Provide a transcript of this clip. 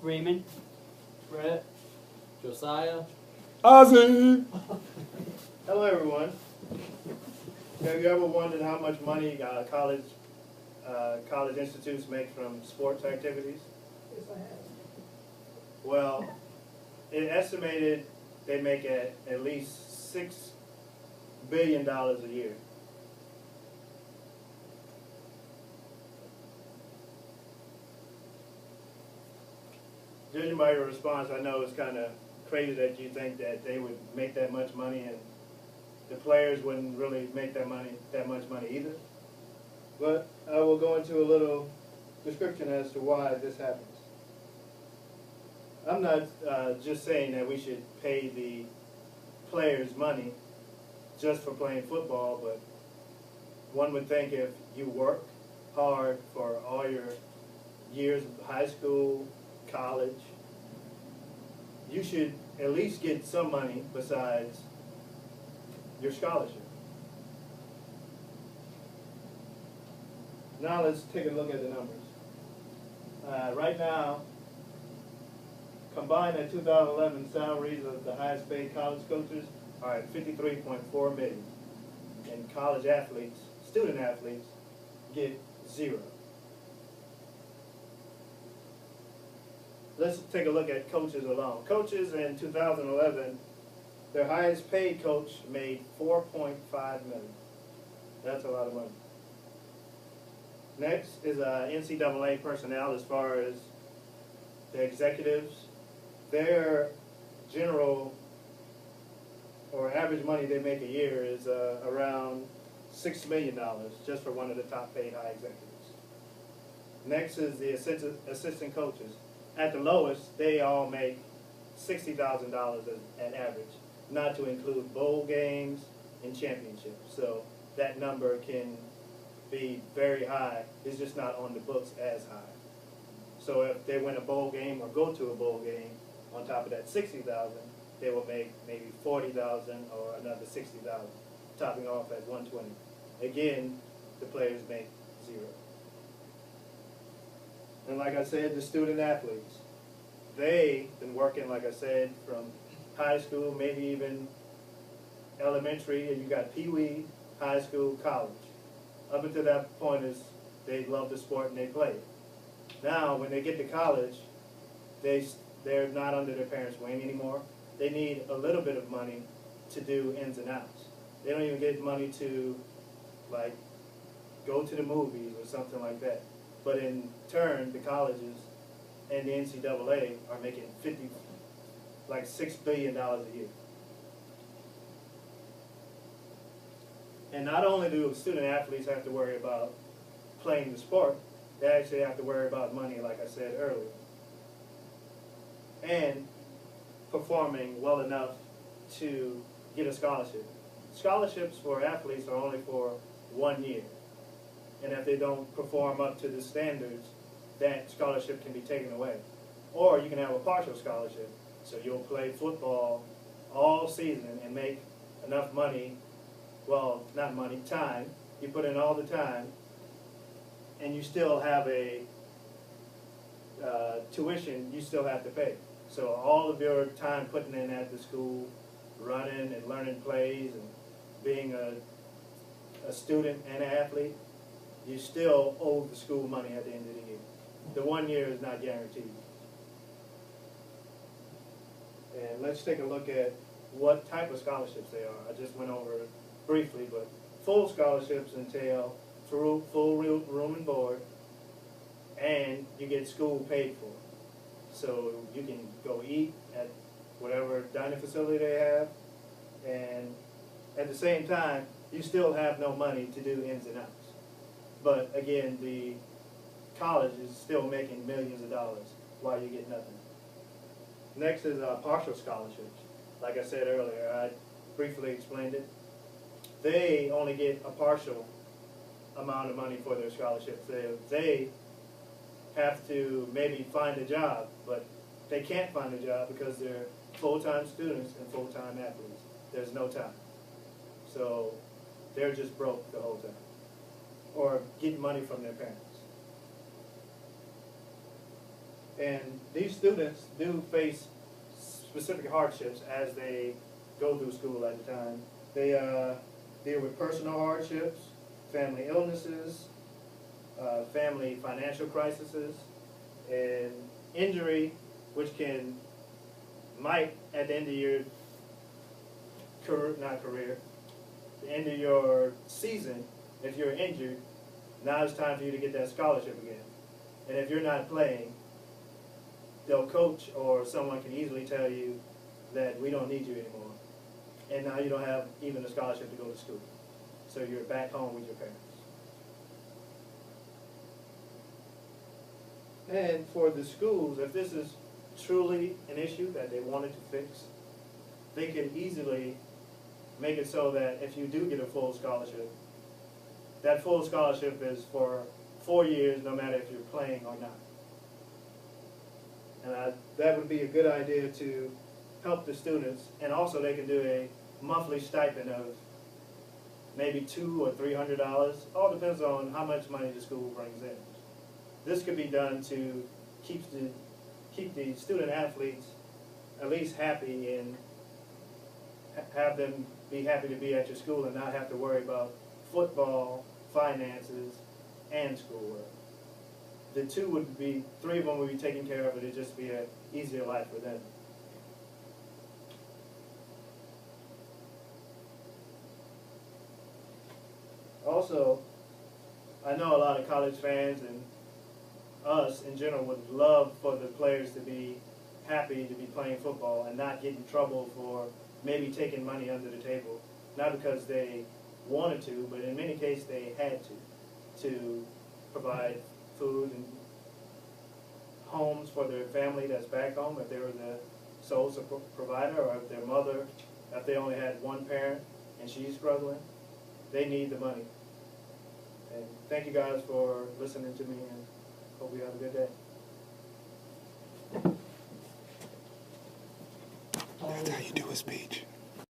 Freeman. Brett. Josiah. Ozzy! Hello, everyone. Have you ever wondered how much money college institutes make from sports activities? Yes, I have. Well, it estimated they make at least $6 billion a year. Judging by your response, I know it's kind of crazy that you think that they would make that much money and the players wouldn't really make that much money either. But I will go into a little description as to why this happens. I'm not just saying that we should pay the players money just for playing football, but one would think if you work hard for all your years of high school, college, you should at least get some money besides your scholarship. Now let's take a look at the numbers. Right now, combined at 2011 salaries of the highest paid college coaches are at $53.4 million. And college athletes, student athletes, get zero. Let's take a look at coaches alone. Coaches in 2011, their highest paid coach made $4.5 million. That's a lot of money. Next is NCAA personnel as far as the executives. Their general or average money they make a year is around $6 million just for one of the top paid high executives. Next is the assistant coaches. At the lowest, they all make $60,000 at average, not to include bowl games and championships. So that number can be very high. It's just not on the books as high. So if they win a bowl game or go to a bowl game, on top of that $60,000, they will make maybe $40,000 or another $60,000, topping off at $120,000. Again, the players make zero. And like I said, the student athletes, they've been working, like I said, from high school, maybe even elementary, and you got pee-wee, high school, college. Up until that point is they love the sport and they play it. Now, when they get to college, they're not under their parents' wing anymore. They need a little bit of money to do ins and outs. They don't even get money to, like, go to the movies or something like that. But in turn, the colleges and the NCAA are making $6 billion a year. And not only do student athletes have to worry about playing the sport, they actually have to worry about money, like I said earlier, and performing well enough to get a scholarship. Scholarships for athletes are only for 1 year. And if they don't perform up to the standards, that scholarship can be taken away. Or you can have a partial scholarship. So you'll play football all season and make enough money, well, not money, time. You put in all the time, and you still have a tuition you still have to pay. So all of your time putting in at the school, running and learning plays and being a student and an athlete, you still owe the school money at the end of the year. The 1 year is not guaranteed. And let's take a look at what type of scholarships they are. I just went over it briefly, but full scholarships entail full room and board, and you get school paid for. So you can go eat at whatever dining facility they have, and at the same time, you still have no money to do ins and outs. But again, the college is still making millions of dollars while you get nothing. Next is partial scholarships. Like I said earlier, I briefly explained it. They only get a partial amount of money for their scholarships. They have to maybe find a job, but they can't find a job because they're full-time students and full-time athletes. There's no time. So they're just broke the whole time, or getting money from their parents. And these students do face specific hardships as they go through school at the time. They deal with personal hardships, family illnesses, family financial crises, and injury, which might at the end of your the end of your season, if you're injured, now it's time for you to get that scholarship again. And if you're not playing, they'll coach or someone can easily tell you that we don't need you anymore. And now you don't have even a scholarship to go to school. So you're back home with your parents. And for the schools, if this is truly an issue that they wanted to fix, they could easily make it so that if you do get a full scholarship, that full scholarship is for 4 years, no matter if you're playing or not. And that would be a good idea to help the students. And also they can do a monthly stipend of maybe $200 or $300. All depends on how much money the school brings in. This could be done to keep the student athletes at least happy and have them be happy to be at your school and not have to worry about football, finances, and schoolwork. The three of them would be taken care of. It'd just be an easier life for them. Also, I know a lot of college fans and us in general would love for the players to be happy to be playing football and not get in trouble for maybe taking money under the table. Not because they wanted to, but in many cases they had to provide food and homes for their family that's back home if they were the sole provider, or if their mother, if they only had one parent and she's struggling, they need the money. And thank you guys for listening to me, and hope you have a good day. That's how you do a speech.